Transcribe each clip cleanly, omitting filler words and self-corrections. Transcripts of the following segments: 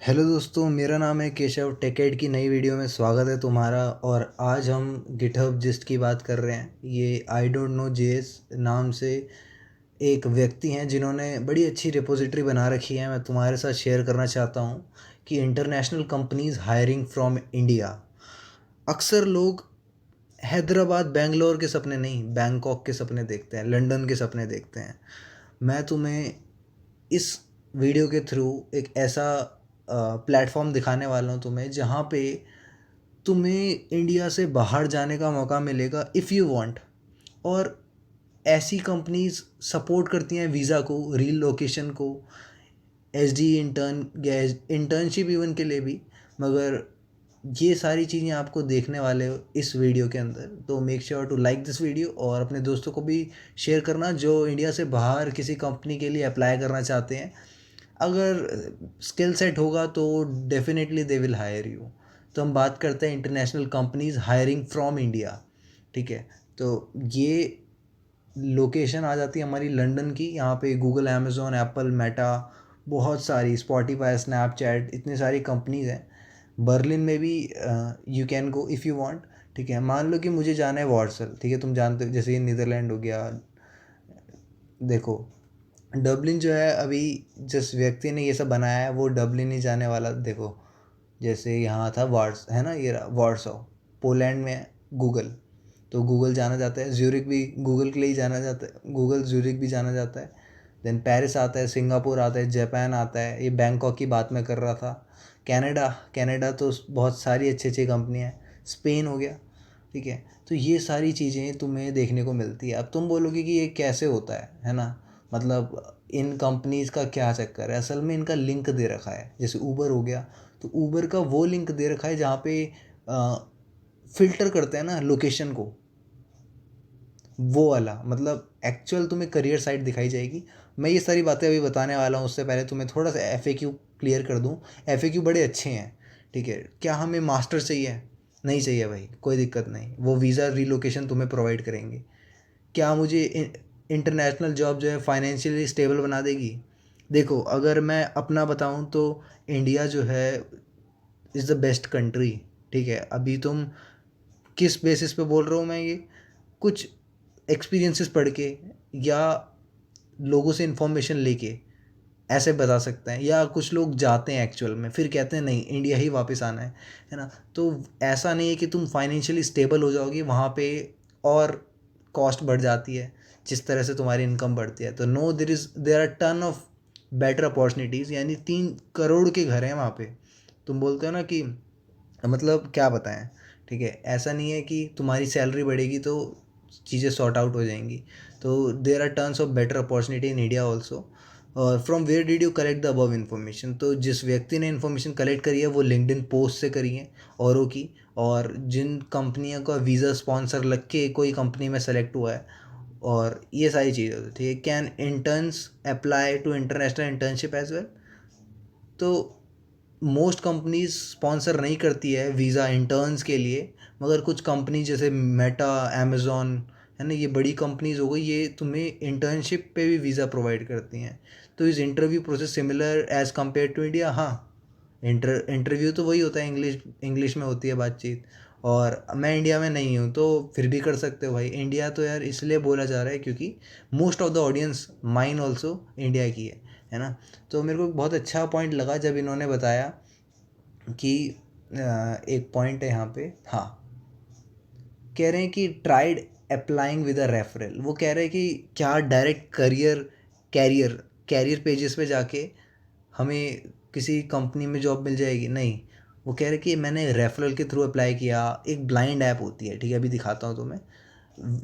Hello दोस्तों, मेरा नाम है केशव। टेकेड की नई वीडियो में स्वागत है तुम्हारा। और आज हम गिटहब जिस्ट की बात कर रहे हैं। ये आई डोंट नो जेएस नाम से एक व्यक्ति हैं जिन्होंने बड़ी अच्छी रिपोजिटरी बना रखी है। मैं तुम्हारे साथ शेयर करना चाहता हूँ कि international companies hiring from India. अक्सर लोग हैदराबाद बेंगलोर के सपने नहीं, बैंकॉक के सपने देखते हैं, लंदन के सपने देखते हैं। मैं तुम्हें इस वीडियो के थ्रू एक ऐसा प्लेटफॉर्म दिखाने वाला हूँ तुम्हें, जहाँ पे तुम्हें इंडिया से बाहर जाने का मौका मिलेगा इफ़ यू वांट। और ऐसी कंपनीज सपोर्ट करती हैं वीज़ा को, रील लोकेशन को, एस डी इंटर्न या इंटर्नशिप इवन के लिए भी। मगर ये सारी चीज़ें आपको देखने वाले हो इस वीडियो के अंदर। तो make sure to like this video और अपने दोस्तों को भी शेयर करना जो इंडिया से बाहर किसी कंपनी के लिए अप्लाई करना चाहते हैं। अगर स्किल सेट होगा तो definitely they will hire you. तो हम बात करते हैं international companies hiring from India. ठीक है, तो ये लोकेशन आ जाती है हमारी लंदन की। यहाँ पे गूगल, अमेज़ॉन, एप्पल, मेटा, बहुत सारी, स्पॉटिफाई, स्नैपचैट, इतनी सारी कंपनीज हैं। बर्लिन में भी you can go if you want. ठीक है, मान लो कि मुझे जाना है वार्सल। ठीक है, तुम जानते हो जैसे ये नीदरलैंड हो गया। देखो, डबलिन जो है, अभी जिस व्यक्ति ने ये सब बनाया है वो डबलिन ही जाने वाला। देखो, जैसे यहाँ था वार्स, है ना, ये वार्सो पोलैंड में है। गूगल, तो गूगल जाना जाता है। ज्यूरिक भी गूगल के लिए ही जाना जाता है। गूगल ज्यूरिक भी जाना जाता है। देन पेरिस आता है, सिंगापुर आता है, जापान आता है। ये बैंकॉक की बात मैं कर रहा था। कनाडा, कनाडा तो बहुत सारी अच्छी अच्छी कंपनियाँ हैं। स्पेन हो गया। ठीक है, तो ये सारी चीज़ें तुम्हें देखने को मिलती है। अब तुम बोलोगे कि ये कैसे होता है ना, मतलब इन कंपनीज़ का क्या चक्कर है। असल में इनका लिंक दे रखा है। जैसे ऊबर हो गया, तो ऊबर का वो लिंक दे रखा है जहाँ पे फ़िल्टर करते हैं ना लोकेशन को, वो वाला। मतलब एक्चुअल तुम्हें करियर साइट दिखाई जाएगी। मैं ये सारी बातें अभी बताने वाला हूँ। उससे पहले तुम्हें थोड़ा सा एफएक्यू क्लियर कर दूँ। एफएक्यू बड़े अच्छे हैं। ठीक है, क्या हमें मास्टर चाहिए? नहीं चाहिए भाई, कोई दिक्कत नहीं, वो वीज़ा रिलोकेशन तुम्हें प्रोवाइड करेंगे। क्या मुझे इंटरनेशनल जॉब जो है फाइनेंशियली स्टेबल बना देगी? देखो, अगर मैं अपना बताऊं तो इंडिया जो है इज़ द बेस्ट कंट्री। ठीक है, अभी तुम किस बेसिस पे बोल रहा हूँ मैं ये? कुछ एक्सपीरियंसेस पढ़ के या लोगों से इन्फॉर्मेशन लेके ऐसे बता सकते हैं। या कुछ लोग जाते हैं एक्चुअल में, फिर कहते हैं नहीं, इंडिया ही वापस आना है ना। तो ऐसा नहीं है कि तुम फाइनेंशियली स्टेबल हो जाओगे वहाँ पे और कॉस्ट बढ़ जाती है जिस तरह से तुम्हारी इनकम बढ़ती है। तो no, there are ton of better opportunities. यानी 3 करोड़ के घर हैं वहाँ पे। तुम बोलते हो ना कि मतलब क्या बताएं। ठीक है, ऐसा नहीं है कि तुम्हारी सैलरी बढ़ेगी तो चीज़ें सॉर्ट आउट हो जाएंगी। तो there are turns of better opportunity in India also. और from where did you collect the above information? तो जिस व्यक्ति ने इन्फॉर्मेशन कलेक्ट करी है वो लिंक्डइन पोस्ट से करी है, औरों की। और जिन कंपनियों का वीज़ा स्पॉन्सर लग के कोई कंपनी में सेलेक्ट हुआ है, और ये सारी चीज़ें होती है। ठीक है, can interns apply to international internship as well? तो मोस्ट कंपनीज स्पॉन्सर नहीं करती है वीज़ा इंटर्न्स के लिए। मगर कुछ कंपनी जैसे मेटा, अमेज़ॉन, है ना, ये बड़ी कंपनीज हो गई, ये तुम्हें इंटर्नशिप पे भी वीज़ा प्रोवाइड करती हैं। तो इस interview process similar as compare to India? हाँ, इंटरव्यू तो वही होता है, इंग्लिश इंग्लिश में होती है बातचीत। और मैं इंडिया में नहीं हूँ तो फिर भी कर सकते हो भाई। इंडिया तो यार इसलिए बोला जा रहा है क्योंकि most of the audience mine also India की है ना। तो मेरे को बहुत अच्छा पॉइंट लगा जब इन्होंने बताया कि एक पॉइंट है यहाँ पे। हाँ, कह रहे हैं कि tried applying with a referral. वो कह रहे हैं कि क्या डायरेक्ट कैरियर कैरियर पेजेस पे जाके हमें किसी कंपनी में जॉब मिल जाएगी? नहीं, वो कह रहे कि मैंने रेफरल के थ्रू अप्लाई किया। एक ब्लाइंड ऐप होती है, ठीक है, अभी दिखाता हूँ तुम्हें।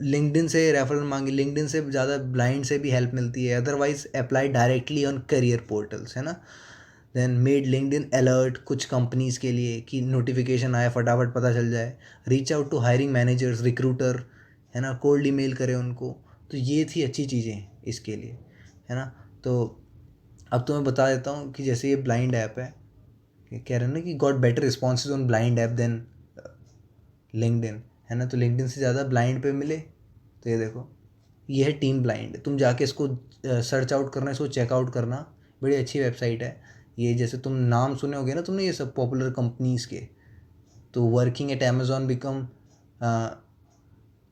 लिंक्डइन से रेफरल मांगी, लिंक्डइन से ज़्यादा ब्लाइंड से भी हेल्प मिलती है। Otherwise apply directly on career portals, है ना। देन मेड लिंक्डइन अलर्ट कुछ कंपनीज़ के लिए कि नोटिफिकेशन आए, फटाफट पता चल जाए। Reach out to hiring managers, recruiter, है ना, कोल्ड ईमेल करें उनको। तो ये थी अच्छी चीज़ें इसके लिए, है ना। तो अब तो मैं बता देता हूँ कि जैसे ये ब्लाइंड ऐप है, कह रहे हैं ना कि got better responses on blind app then LinkedIn, है ना। तो लिंक्डइन से ज़्यादा ब्लाइंड पे मिले। तो ये देखो, ये है टीम ब्लाइंड। तुम जाके इसको सर्च आउट करना, इसको चेकआउट करना, बड़ी अच्छी वेबसाइट है। ये जैसे तुम नाम सुने होगे ना तुमने ये सब पॉपुलर कंपनीज़ के, तो वर्किंग एट अमेज़ॉन बिकम,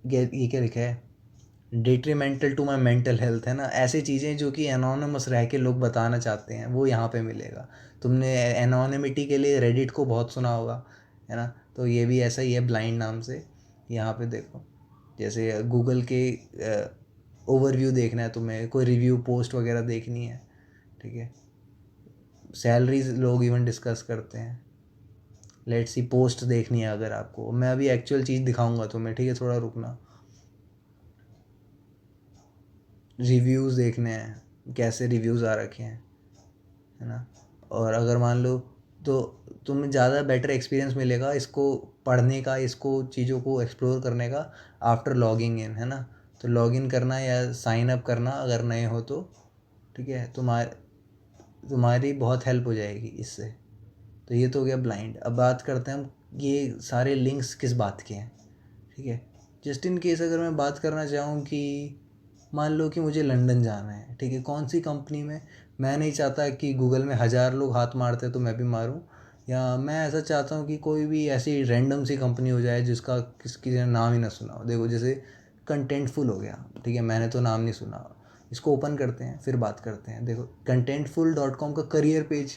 ये क्या लिखा है, detrimental to my mental health, है ना। ऐसी चीज़ें जो कि एनोनिमस रह के लोग बताना चाहते हैं वो यहाँ पे मिलेगा। तुमने एनोनिमिटी के लिए रेडिट को बहुत सुना होगा, है ना। तो ये भी ऐसा ही है ब्लाइंड नाम से। यहाँ पे देखो, जैसे गूगल के ओवरव्यू देखना है तुम्हें, कोई रिव्यू पोस्ट वगैरह देखनी है, ठीक है। सैलरीज लोग इवन डिस्कस करते हैं। लेट्स सी पोस्ट देखनी है अगर आपको, मैं अभी एक्चुअल चीज़ दिखाऊंगा तुम्हें, ठीक है, थोड़ा रुकना। रिव्यूज़ देखने हैं, कैसे रिव्यूज़ आ रखे हैं, है ना। और अगर मान लो तो तुम्हें ज़्यादा बेटर एक्सपीरियंस मिलेगा इसको पढ़ने का, इसको चीज़ों को एक्सप्लोर करने का आफ्टर लॉगिंग इन, है ना। तो लॉगिन करना या साइन अप करना अगर नए हो तो, ठीक है, तुम्हारी बहुत हेल्प हो जाएगी इससे। तो ये तो हो गया ब्लाइंड। अब बात करते हैं हम, ये सारे लिंक्स किस बात के हैं, ठीक है। जस्ट इन केस अगर मैं बात करना चाहूँ कि मान लो कि मुझे लंदन जाना है, ठीक है, कौन सी कंपनी में, मैं नहीं चाहता कि गूगल में 1000 लोग हाथ मारते हैं तो मैं भी मारूं, या मैं ऐसा चाहता हूँ कि कोई भी ऐसी रैंडम सी कंपनी हो जाए जिसका किसी ने नाम ही ना सुना हो। देखो जैसे कंटेंटफुल हो गया, ठीक है, मैंने तो नाम नहीं सुना, इसको ओपन करते हैं फिर बात करते हैं। देखो contentful.com का करियर पेज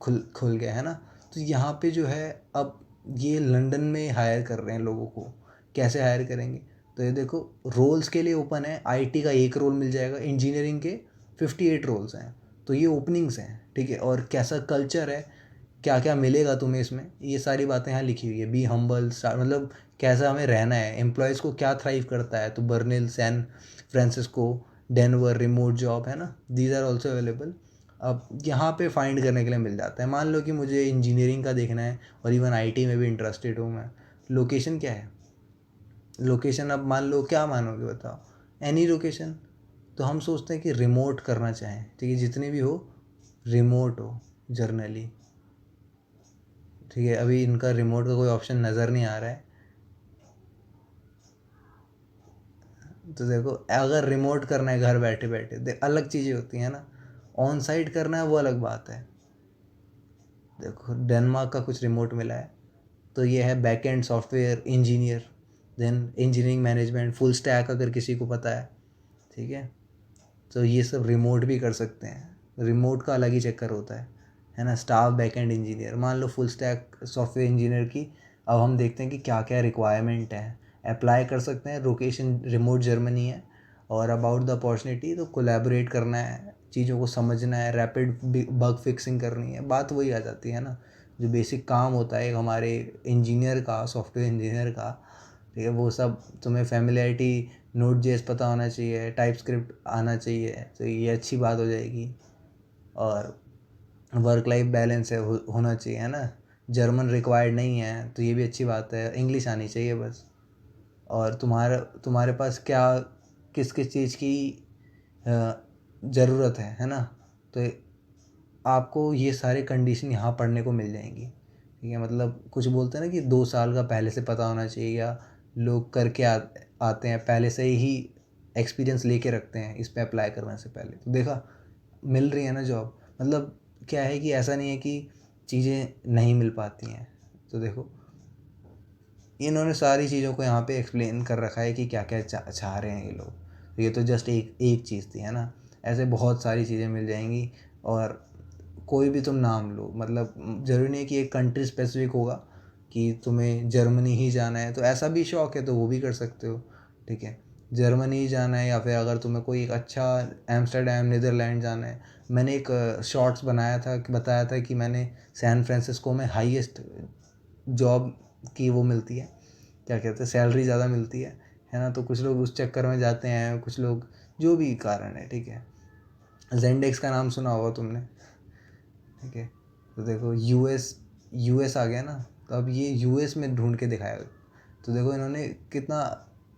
खुल खुल गया, है ना। तो यहाँ पे जो है अब ये लंदन में हायर कर रहे हैं लोगों को। कैसे हायर करेंगे, तो ये देखो रोल्स के लिए ओपन है, आईटी का एक रोल मिल जाएगा, इंजीनियरिंग के 58 रोल्स हैं। तो ये ओपनिंग्स हैं, ठीक है। और कैसा कल्चर है, क्या क्या मिलेगा तुम्हें इसमें, ये सारी बातें यहाँ लिखी हुई है। बी हम्बल स्टार, मतलब कैसा हमें रहना है, एम्प्लॉयज़ को क्या थ्राइव करता है, तो Berlin, San Francisco, Denver, remote job, है ना, दीज आर ऑल्सो अवेलेबल। अब यहाँ पे फाइंड करने के लिए मिल जाता है। मान लो कि मुझे इंजीनियरिंग का देखना है और इवन आईटी में भी इंटरेस्टेड हूँ मैं। लोकेशन क्या है, लोकेशन अब मान लो क्या मानोगे बताओ, एनी लोकेशन। तो हम सोचते हैं कि रिमोट करना चाहें, ठीक है, जितनी भी हो रिमोट हो जर्नली, ठीक है। अभी इनका रिमोट का कोई ऑप्शन नज़र नहीं आ रहा है। तो देखो अगर रिमोट करना है घर बैठे बैठे, अलग चीज़ें होती हैं ना, ऑन साइट करना है वो अलग बात है। देखो डेनमार्क का कुछ रिमोट मिला है, तो ये है back end software engineer, then engineering management, full stack अगर किसी को पता है, ठीक है। तो ये सब रिमोट भी कर सकते हैं, रिमोट का अलग ही चक्कर होता है ना। स्टाफ बैक एंड इंजीनियर, मान लो फुल स्टैक सॉफ्टवेयर इंजीनियर की, अब हम देखते हैं कि क्या क्या रिक्वायरमेंट है, अप्लाई कर सकते हैं। लोकेशन रिमोट जर्मनी है। और अबाउट द अपॉर्चुनिटी, तो कोलैबोरेट करना है, चीज़ों को समझना है, रैपिड बग फिक्सिंग करनी है, बात वही आ जाती है ना। जो बेसिक काम होता है हमारे इंजीनियर का, सॉफ्टवेयर इंजीनियर का, ठीक है, वो सब तुम्हें फैमिलियरिटी, नोड जेएस पता होना चाहिए, टाइप स्क्रिप्ट आना चाहिए, तो ये अच्छी बात हो जाएगी। और वर्क लाइफ बैलेंस है होना चाहिए, है ना। जर्मन रिक्वायर्ड नहीं है तो ये भी अच्छी बात है, इंग्लिश आनी चाहिए बस। और तुम्हारे पास क्या, किस किस चीज़ की ज़रूरत है ना। तो आपको ये सारे कंडीशन यहाँ पढ़ने को मिल जाएंगी, ठीक है। मतलब कुछ बोलते हैं ना कि 2 साल का पहले से पता होना चाहिए, या लोग करके आते हैं पहले से ही, एक्सपीरियंस लेके रखते हैं इस पे अप्लाई करने से पहले। तो देखा मिल रही है ना जॉब। मतलब क्या है कि ऐसा नहीं है कि चीज़ें नहीं मिल पाती हैं। तो देखो इन्होंने सारी चीज़ों को यहाँ पे एक्सप्लेन कर रखा है कि क्या क्या चाह रहे हैं ये लोग। तो ये तो जस्ट एक एक चीज़ थी, है ना। ऐसे बहुत सारी चीज़ें मिल जाएंगी। और कोई भी तुम नाम लो, मतलब ज़रूरी नहीं कि एक कंट्री स्पेसिफिक होगा कि तुम्हें जर्मनी ही जाना है, तो ऐसा भी शौक है तो वो भी कर सकते हो, ठीक है। जर्मनी ही जाना है, या फिर अगर तुम्हें कोई एक अच्छा एम्स्टर्डम, नीदरलैंड जाना है। मैंने एक शॉर्ट्स बनाया था कि बताया था कि मैंने सैन फ्रांसिस्को में हाईएस्ट जॉब की वो मिलती है, क्या कहते हैं, सैलरी ज़्यादा मिलती है ना। तो कुछ लोग उस चक्कर में जाते हैं, कुछ लोग जो भी कारण है, ठीक है। जेंडेक्स का नाम सुना होगा तुमने, ठीक है। तो देखो यूएस आ गया ना, तो अब ये यूएस में ढूंढ के दिखाया। तो देखो इन्होंने कितना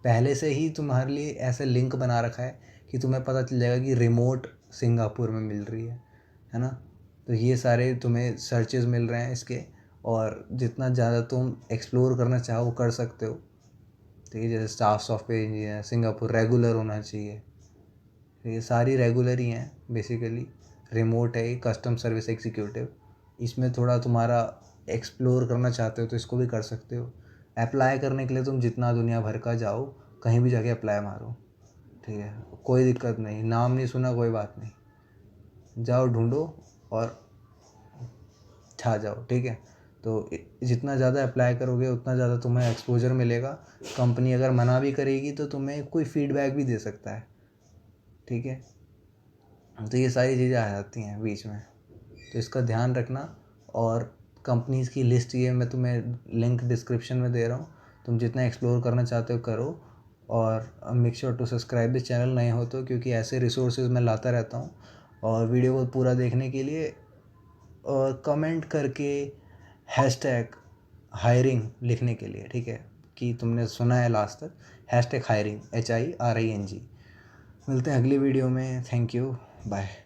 पहले से ही तुम्हारे लिए ऐसे लिंक बना रखा है कि तुम्हें पता चल जाएगा कि रिमोट सिंगापुर में मिल रही है ना। तो ये सारे तुम्हें सर्चेज मिल रहे हैं इसके। और जितना ज़्यादा तुम एक्सप्लोर करना चाहो वो कर सकते हो, ठीक है। जैसे staff software engineer Singapore regular होना चाहिए, तो ये सारी रेगुलर ही हैं बेसिकली। रिमोट है, कस्टम सर्विस एग्जीक्यूटिव। इसमें थोड़ा तुम्हारा एक्सप्लोर करना चाहते हो तो इसको भी कर सकते हो। अप्लाई करने के लिए तुम जितना दुनिया भर का जाओ, कहीं भी जाके अप्लाई मारो, ठीक है, कोई दिक्कत नहीं। नाम नहीं सुना कोई बात नहीं, जाओ ढूंढो और छा जाओ, ठीक है। तो जितना ज़्यादा अप्लाई करोगे उतना ज़्यादा तुम्हें एक्सपोजर मिलेगा। कंपनी अगर मना भी करेगी तो तुम्हें कोई फीडबैक भी दे सकता है, ठीक है। तो ये सारी चीज़ें आ जाती हैं बीच में, तो इसका ध्यान रखना। और कंपनीज़ की लिस्ट ये मैं तुम्हें लिंक डिस्क्रिप्शन में दे रहा हूँ, तुम जितना एक्सप्लोर करना चाहते हो करो। और make sure to subscribe this channel, नए हो तो, क्योंकि ऐसे रिसोर्सेज मैं लाता रहता हूँ। और वीडियो को पूरा देखने के लिए और कमेंट करके हैशटैग हायरिंग लिखने के लिए, ठीक है, कि तुमने सुना है लास्ट तक। Hashtag hiring HIRING। मिलते हैं अगली वीडियो में। Thank you, bye.